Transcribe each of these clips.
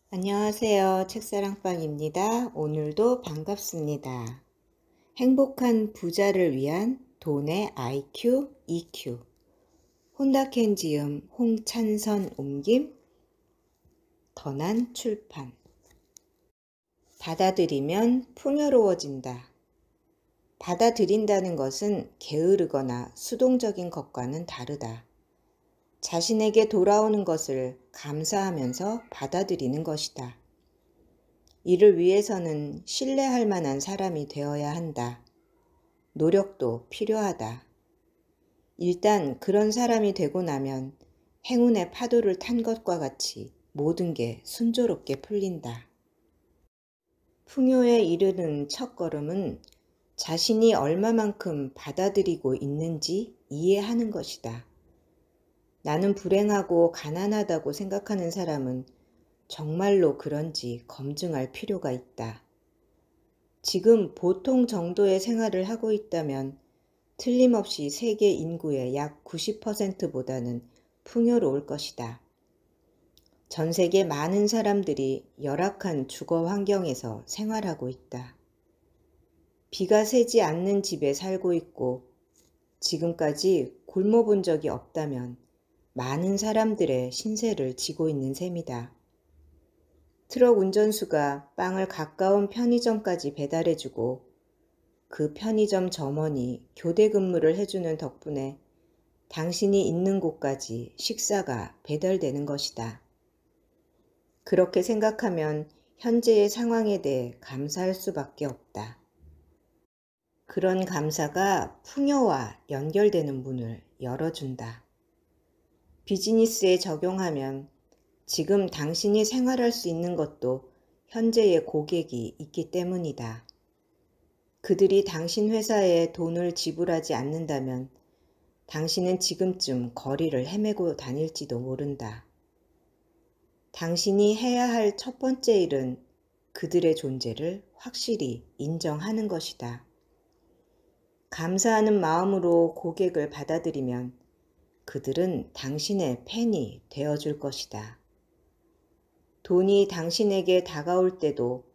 안녕하세요. 책사랑방입니다. 오늘도 반갑습니다. 행복한 부자를 위한 돈의 IQ, EQ. 혼다켄 지음, 홍찬선 옮김, 던한 출판. 받아들이면 풍요로워진다. 받아들인다는 것은 게으르거나 수동적인 것과는 다르다. 자신에게 돌아오는 것을 감사하면서 받아들이는 것이다. 이를 위해서는 신뢰할 만한 사람이 되어야 한다. 노력도 필요하다. 일단 그런 사람이 되고 나면 행운의 파도를 탄 것과 같이 모든 게 순조롭게 풀린다. 풍요에 이르는 첫걸음은 자신이 얼마만큼 받아들이고 있는지 이해하는 것이다. 나는 불행하고 가난하다고 생각하는 사람은 정말로 그런지 검증할 필요가 있다. 지금 보통 정도의 생활을 하고 있다면 틀림없이 세계 인구의 약 90%보다는 풍요로울 것이다. 전 세계 많은 사람들이 열악한 주거 환경에서 생활하고 있다. 비가 새지 않는 집에 살고 있고 지금까지 굶어본 적이 없다면 많은 사람들의 신세를 지고 있는 셈이다. 트럭 운전수가 빵을 가까운 편의점까지 배달해주고 그 편의점 점원이 교대 근무를 해주는 덕분에 당신이 있는 곳까지 식사가 배달되는 것이다. 그렇게 생각하면 현재의 상황에 대해 감사할 수밖에 없다. 그런 감사가 풍요와 연결되는 문을 열어준다. 비즈니스에 적용하면 지금 당신이 생활할 수 있는 것도 현재의 고객이 있기 때문이다. 그들이 당신 회사에 돈을 지불하지 않는다면 당신은 지금쯤 거리를 헤매고 다닐지도 모른다. 당신이 해야 할 첫 번째 일은 그들의 존재를 확실히 인정하는 것이다. 감사하는 마음으로 고객을 받아들이면 그들은 당신의 팬이 되어줄 것이다. 돈이 당신에게 다가올 때도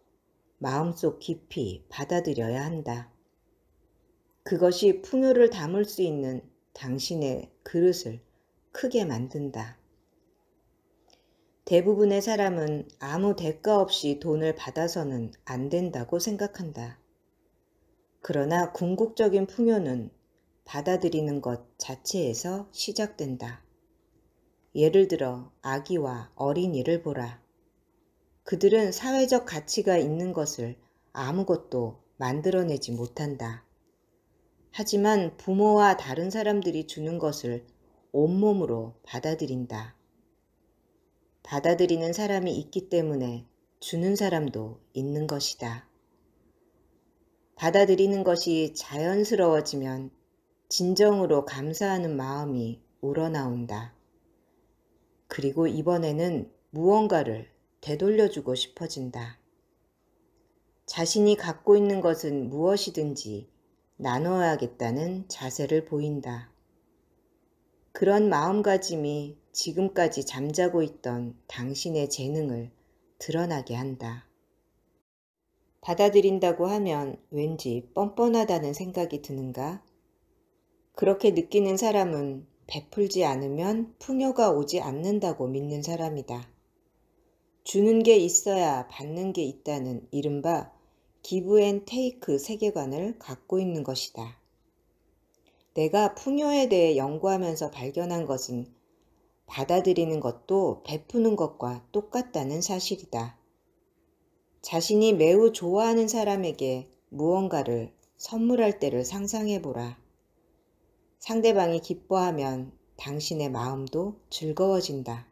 마음속 깊이 받아들여야 한다. 그것이 풍요를 담을 수 있는 당신의 그릇을 크게 만든다. 대부분의 사람은 아무 대가 없이 돈을 받아서는 안 된다고 생각한다. 그러나 궁극적인 풍요는 받아들이는 것 자체에서 시작된다. 예를 들어 아기와 어린이를 보라. 그들은 사회적 가치가 있는 것을 아무것도 만들어내지 못한다. 하지만 부모와 다른 사람들이 주는 것을 온몸으로 받아들인다. 받아들이는 사람이 있기 때문에 주는 사람도 있는 것이다. 받아들이는 것이 자연스러워지면 진정으로 감사하는 마음이 우러나온다. 그리고 이번에는 무언가를 되돌려주고 싶어진다. 자신이 갖고 있는 것은 무엇이든지 나눠야겠다는 자세를 보인다. 그런 마음가짐이 지금까지 잠자고 있던 당신의 재능을 드러나게 한다. 받아들인다고 하면 왠지 뻔뻔하다는 생각이 드는가? 그렇게 느끼는 사람은 베풀지 않으면 풍요가 오지 않는다고 믿는 사람이다. 주는 게 있어야 받는 게 있다는 이른바 기브 앤 테이크 세계관을 갖고 있는 것이다. 내가 풍요에 대해 연구하면서 발견한 것은 받아들이는 것도 베푸는 것과 똑같다는 사실이다. 자신이 매우 좋아하는 사람에게 무언가를 선물할 때를 상상해보라. 상대방이 기뻐하면 당신의 마음도 즐거워진다.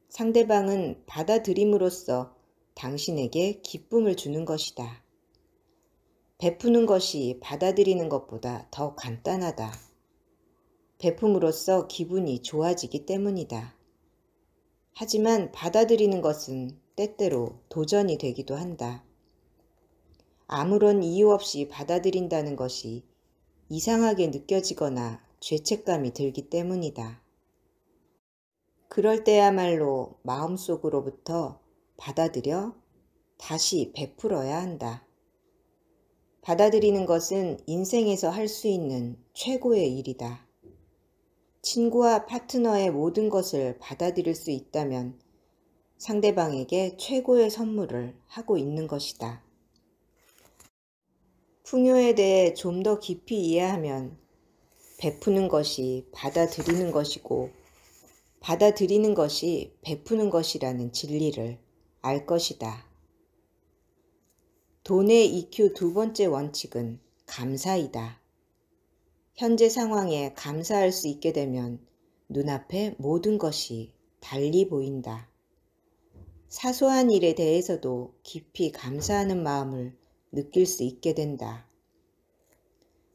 상대방은 받아들임으로써 당신에게 기쁨을 주는 것이다. 베푸는 것이 받아들이는 것보다 더 간단하다. 베품으로써 기분이 좋아지기 때문이다. 하지만 받아들이는 것은 때때로 도전이 되기도 한다. 아무런 이유 없이 받아들인다는 것이 이상하게 느껴지거나 죄책감이 들기 때문이다. 그럴 때야말로 마음속으로부터 받아들여 다시 베풀어야 한다. 받아들이는 것은 인생에서 할 수 있는 최고의 일이다. 친구와 파트너의 모든 것을 받아들일 수 있다면 상대방에게 최고의 선물을 하고 있는 것이다. 풍요에 대해 좀 더 깊이 이해하면 베푸는 것이 받아들이는 것이고 받아들이는 것이 베푸는 것이라는 진리를 알 것이다. 돈의 EQ 두 번째 원칙은 감사이다. 현재 상황에 감사할 수 있게 되면 눈앞에 모든 것이 달리 보인다. 사소한 일에 대해서도 깊이 감사하는 마음을 느낄 수 있게 된다.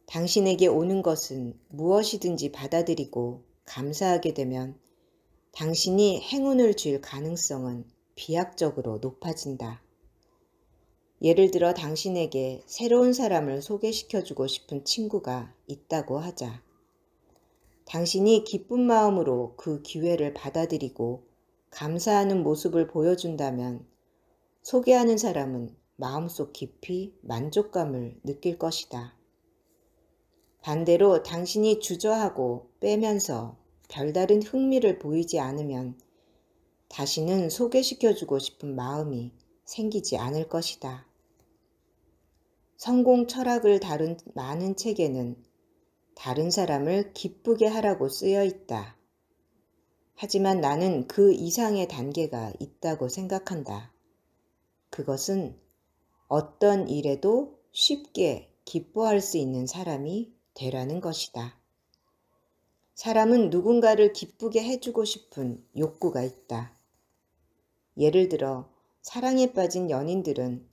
당신에게 오는 것은 무엇이든지 받아들이고 감사하게 되면 당신이 행운을 줄 가능성은 비약적으로 높아진다. 예를 들어 당신에게 새로운 사람을 소개시켜주고 싶은 친구가 있다고 하자. 당신이 기쁜 마음으로 그 기회를 받아들이고 감사하는 모습을 보여준다면 소개하는 사람은 마음속 깊이 만족감을 느낄 것이다. 반대로 당신이 주저하고 빼면서 별다른 흥미를 보이지 않으면 다시는 소개시켜주고 싶은 마음이 생기지 않을 것이다. 성공 철학을 다룬 많은 책에는 다른 사람을 기쁘게 하라고 쓰여 있다. 하지만 나는 그 이상의 단계가 있다고 생각한다. 그것은 어떤 일에도 쉽게 기뻐할 수 있는 사람이 되라는 것이다. 사람은 누군가를 기쁘게 해주고 싶은 욕구가 있다. 예를 들어 사랑에 빠진 연인들은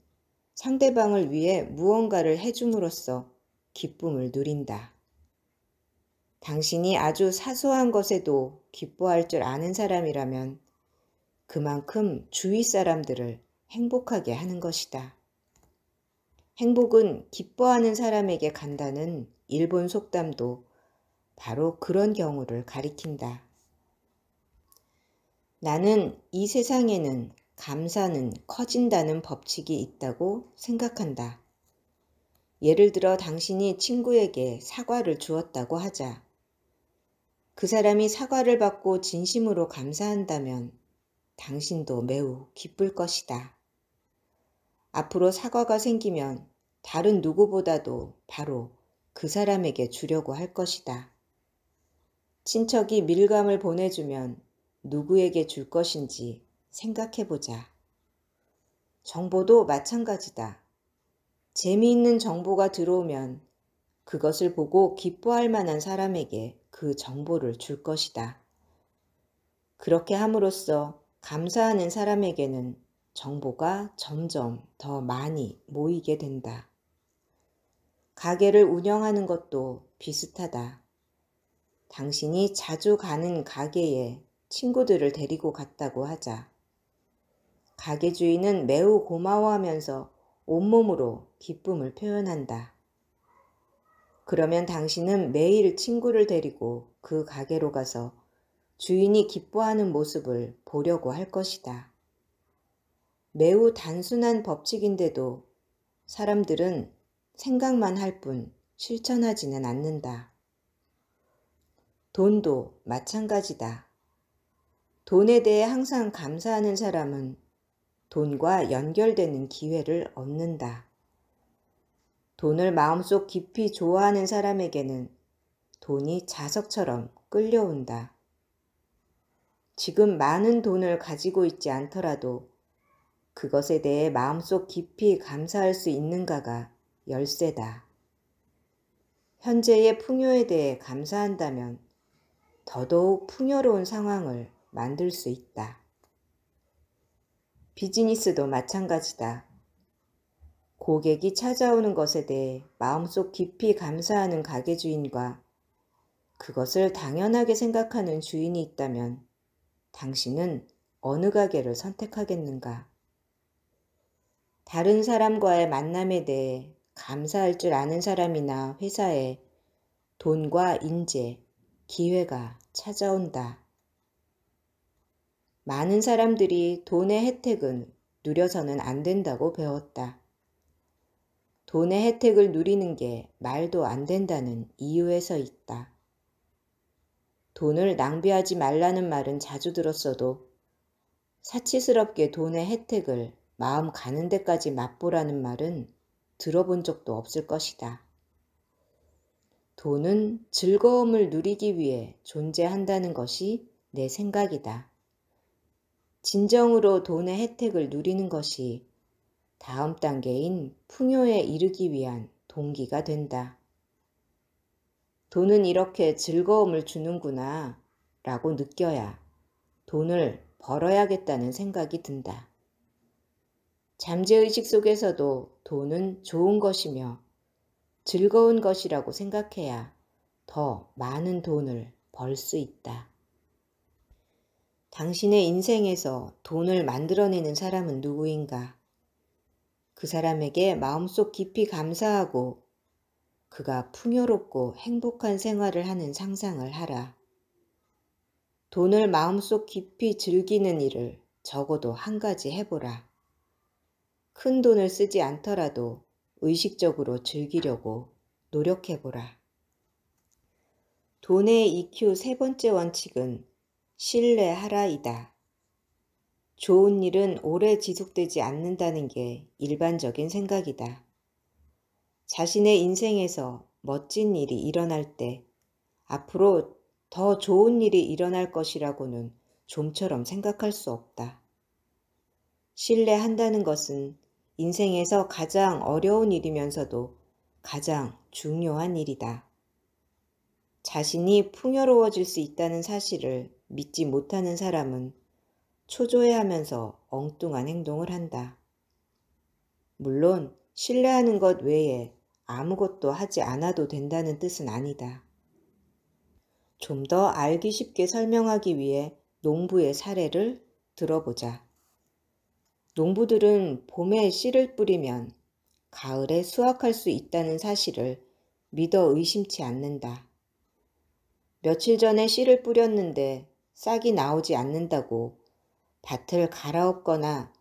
상대방을 위해 무언가를 해줌으로써 기쁨을 누린다. 당신이 아주 사소한 것에도 기뻐할 줄 아는 사람이라면 그만큼 주위 사람들을 행복하게 하는 것이다. 행복은 기뻐하는 사람에게 간다는 일본 속담도 바로 그런 경우를 가리킨다. 나는 이 세상에는 감사는 커진다는 법칙이 있다고 생각한다. 예를 들어 당신이 친구에게 사과를 주었다고 하자. 그 사람이 사과를 받고 진심으로 감사한다면 당신도 매우 기쁠 것이다. 앞으로 사과가 생기면 다른 누구보다도 바로 그 사람에게 주려고 할 것이다. 친척이 밀감을 보내주면 누구에게 줄 것인지 생각해보자. 정보도 마찬가지다. 재미있는 정보가 들어오면 그것을 보고 기뻐할 만한 사람에게 그 정보를 줄 것이다. 그렇게 함으로써 감사하는 사람에게는 정보가 점점 더 많이 모이게 된다. 가게를 운영하는 것도 비슷하다. 당신이 자주 가는 가게에 친구들을 데리고 갔다고 하자. 가게 주인은 매우 고마워하면서 온몸으로 기쁨을 표현한다. 그러면 당신은 매일 친구를 데리고 그 가게로 가서 주인이 기뻐하는 모습을 보려고 할 것이다. 매우 단순한 법칙인데도 사람들은 생각만 할 뿐 실천하지는 않는다. 돈도 마찬가지다. 돈에 대해 항상 감사하는 사람은 돈과 연결되는 기회를 얻는다. 돈을 마음속 깊이 좋아하는 사람에게는 돈이 자석처럼 끌려온다. 지금 많은 돈을 가지고 있지 않더라도 그것에 대해 마음속 깊이 감사할 수 있는가가 열쇠다. 현재의 풍요에 대해 감사한다면 더더욱 풍요로운 상황을 만들 수 있다. 비즈니스도 마찬가지다. 고객이 찾아오는 것에 대해 마음속 깊이 감사하는 가게 주인과 그것을 당연하게 생각하는 주인이 있다면 당신은 어느 가게를 선택하겠는가? 다른 사람과의 만남에 대해 감사할 줄 아는 사람이나 회사에 돈과 인재, 기회가 찾아온다. 많은 사람들이 돈의 혜택은 누려서는 안 된다고 배웠다. 돈의 혜택을 누리는 게 말도 안 된다는 이유에서 있다. 돈을 낭비하지 말라는 말은 자주 들었어도 사치스럽게 돈의 혜택을 마음 가는 데까지 맛보라는 말은 들어본 적도 없을 것이다. 돈은 즐거움을 누리기 위해 존재한다는 것이 내 생각이다. 진정으로 돈의 혜택을 누리는 것이 다음 단계인 풍요에 이르기 위한 동기가 된다. 돈은 이렇게 즐거움을 주는구나 라고 느껴야 돈을 벌어야겠다는 생각이 든다. 잠재의식 속에서도 돈은 좋은 것이며 즐거운 것이라고 생각해야 더 많은 돈을 벌 수 있다. 당신의 인생에서 돈을 만들어내는 사람은 누구인가? 그 사람에게 마음속 깊이 감사하고 그가 풍요롭고 행복한 생활을 하는 상상을 하라. 돈을 마음속 깊이 즐기는 일을 적어도 한 가지 해보라. 큰 돈을 쓰지 않더라도 의식적으로 즐기려고 노력해보라. 돈의 EQ 세 번째 원칙은 신뢰하라이다. 좋은 일은 오래 지속되지 않는다는 게 일반적인 생각이다. 자신의 인생에서 멋진 일이 일어날 때 앞으로 더 좋은 일이 일어날 것이라고는 좀처럼 생각할 수 없다. 신뢰한다는 것은 인생에서 가장 어려운 일이면서도 가장 중요한 일이다. 자신이 풍요로워질 수 있다는 사실을 믿지 못하는 사람은 초조해하면서 엉뚱한 행동을 한다. 물론 신뢰하는 것 외에 아무것도 하지 않아도 된다는 뜻은 아니다. 좀 더 알기 쉽게 설명하기 위해 농부의 사례를 들어보자. 농부들은 봄에 씨를 뿌리면 가을에 수확할 수 있다는 사실을 믿어 의심치 않는다. 며칠 전에 씨를 뿌렸는데 싹이 나오지 않는다고 밭을 갈아엎거나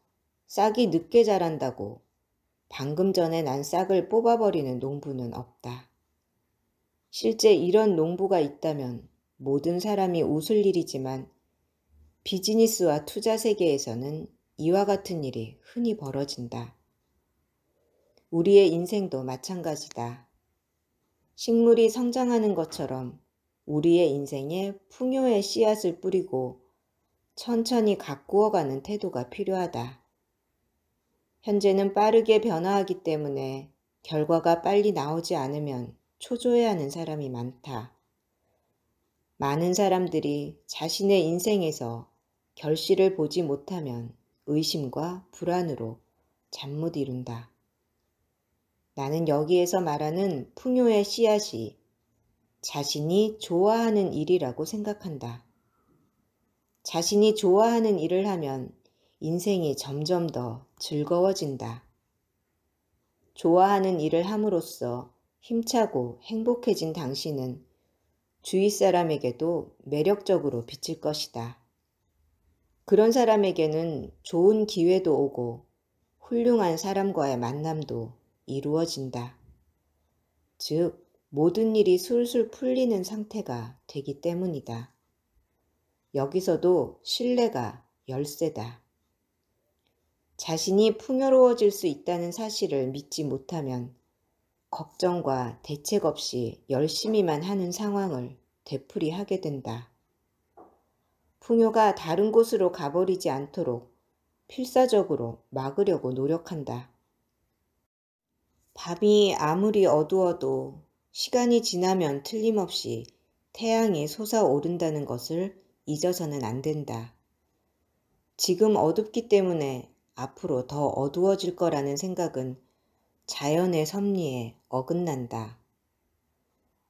싹이 늦게 자란다고 방금 전에 난 싹을 뽑아버리는 농부는 없다. 실제 이런 농부가 있다면 모든 사람이 웃을 일이지만 비즈니스와 투자 세계에서는 이와 같은 일이 흔히 벌어진다. 우리의 인생도 마찬가지다. 식물이 성장하는 것처럼 우리의 인생에 풍요의 씨앗을 뿌리고 천천히 가꾸어가는 태도가 필요하다. 현재는 빠르게 변화하기 때문에 결과가 빨리 나오지 않으면 초조해하는 사람이 많다. 많은 사람들이 자신의 인생에서 결실을 보지 못하면 의심과 불안으로 잠 못 이룬다. 나는 여기에서 말하는 풍요의 씨앗이 자신이 좋아하는 일이라고 생각한다. 자신이 좋아하는 일을 하면 인생이 점점 더 즐거워진다. 좋아하는 일을 함으로써 힘차고 행복해진 당신은 주위 사람에게도 매력적으로 비칠 것이다. 그런 사람에게는 좋은 기회도 오고 훌륭한 사람과의 만남도 이루어진다. 즉, 모든 일이 술술 풀리는 상태가 되기 때문이다. 여기서도 신뢰가 열쇠다. 자신이 풍요로워질 수 있다는 사실을 믿지 못하면 걱정과 대책 없이 열심히만 하는 상황을 되풀이하게 된다. 풍요가 다른 곳으로 가버리지 않도록 필사적으로 막으려고 노력한다. 밤이 아무리 어두워도 시간이 지나면 틀림없이 태양이 솟아오른다는 것을 잊어서는 안 된다. 지금 어둡기 때문에 앞으로 더 어두워질 거라는 생각은 자연의 섭리에 어긋난다.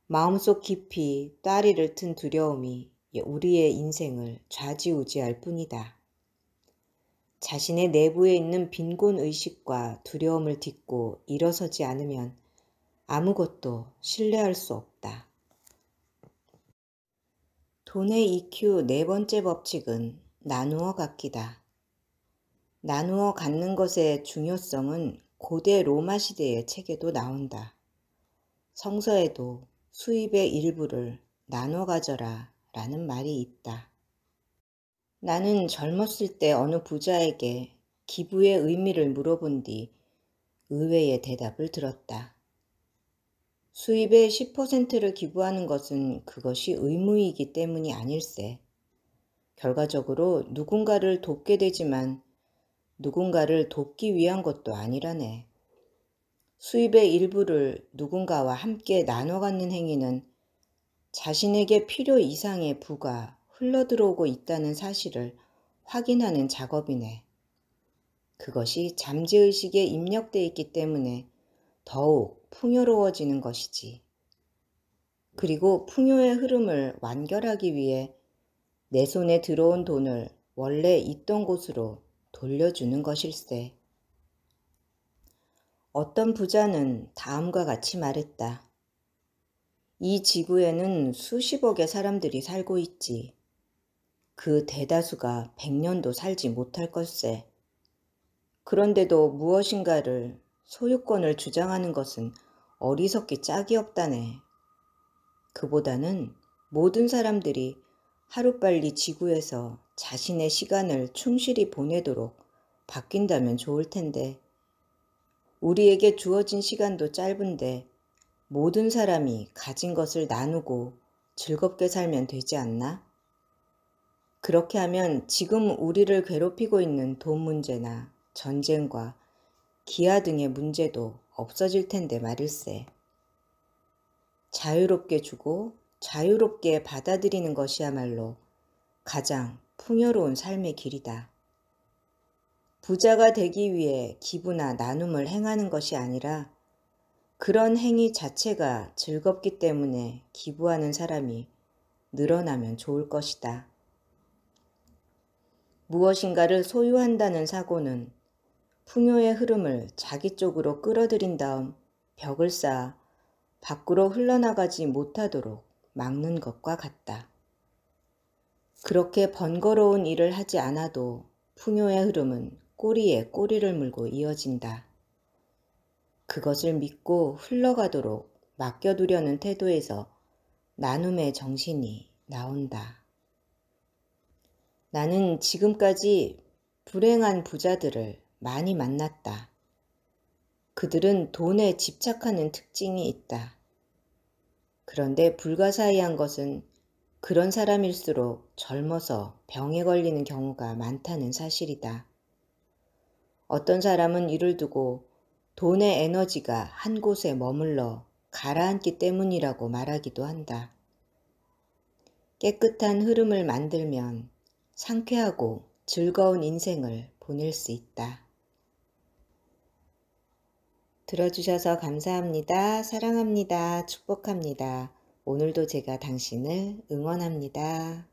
마음속 깊이 따리를 튼 두려움이 우리의 인생을 좌지우지할 뿐이다. 자신의 내부에 있는 빈곤 의식과 두려움을 딛고 일어서지 않으면 아무것도 신뢰할 수 없다. 돈의 EQ 네 번째 법칙은 나누어 갖기다. 나누어 갖는 것의 중요성은 고대 로마 시대의 책에도 나온다. 성서에도 수입의 일부를 나눠 가져라 라는 말이 있다. 나는 젊었을 때 어느 부자에게 기부의 의미를 물어본 뒤 의외의 대답을 들었다. 수입의 10%를 기부하는 것은 그것이 의무이기 때문이 아닐세. 결과적으로 누군가를 돕게 되지만 누군가를 돕기 위한 것도 아니라네. 수입의 일부를 누군가와 함께 나눠 갖는 행위는 자신에게 필요 이상의 부가 흘러들어오고 있다는 사실을 확인하는 작업이네. 그것이 잠재의식에 입력돼 있기 때문에 더욱 풍요로워지는 것이지. 그리고 풍요의 흐름을 완결하기 위해 내 손에 들어온 돈을 원래 있던 곳으로 돌려주는 것일세. 어떤 부자는 다음과 같이 말했다. 이 지구에는 수십억의 사람들이 살고 있지. 그 대다수가 100년도 살지 못할 걸세. 그런데도 무엇인가를 소유권을 주장하는 것은 어리석기 짝이 없다네. 그보다는 모든 사람들이 하루빨리 지구에서 자신의 시간을 충실히 보내도록 바뀐다면 좋을 텐데, 우리에게 주어진 시간도 짧은데 모든 사람이 가진 것을 나누고 즐겁게 살면 되지 않나? 그렇게 하면 지금 우리를 괴롭히고 있는 돈 문제나 전쟁과 기아 등의 문제도 없어질 텐데 말일세. 자유롭게 주고 자유롭게 받아들이는 것이야말로 가장 풍요로운 삶의 길이다. 부자가 되기 위해 기부나 나눔을 행하는 것이 아니라 그런 행위 자체가 즐겁기 때문에 기부하는 사람이 늘어나면 좋을 것이다. 무엇인가를 소유한다는 사고는 풍요의 흐름을 자기 쪽으로 끌어들인 다음 벽을 쌓아 밖으로 흘러나가지 못하도록 막는 것과 같다. 그렇게 번거로운 일을 하지 않아도 풍요의 흐름은 꼬리에 꼬리를 물고 이어진다. 그것을 믿고 흘러가도록 맡겨두려는 태도에서 나눔의 정신이 나온다. 나는 지금까지 불행한 부자들을 많이 만났다. 그들은 돈에 집착하는 특징이 있다. 그런데 불가사의한 것은 그런 사람일수록 젊어서 병에 걸리는 경우가 많다는 사실이다. 어떤 사람은 이를 두고 돈의 에너지가 한 곳에 머물러 가라앉기 때문이라고 말하기도 한다. 깨끗한 흐름을 만들면 상쾌하고 즐거운 인생을 보낼 수 있다. 들어주셔서 감사합니다. 사랑합니다. 축복합니다. 오늘도 제가 당신을 응원합니다.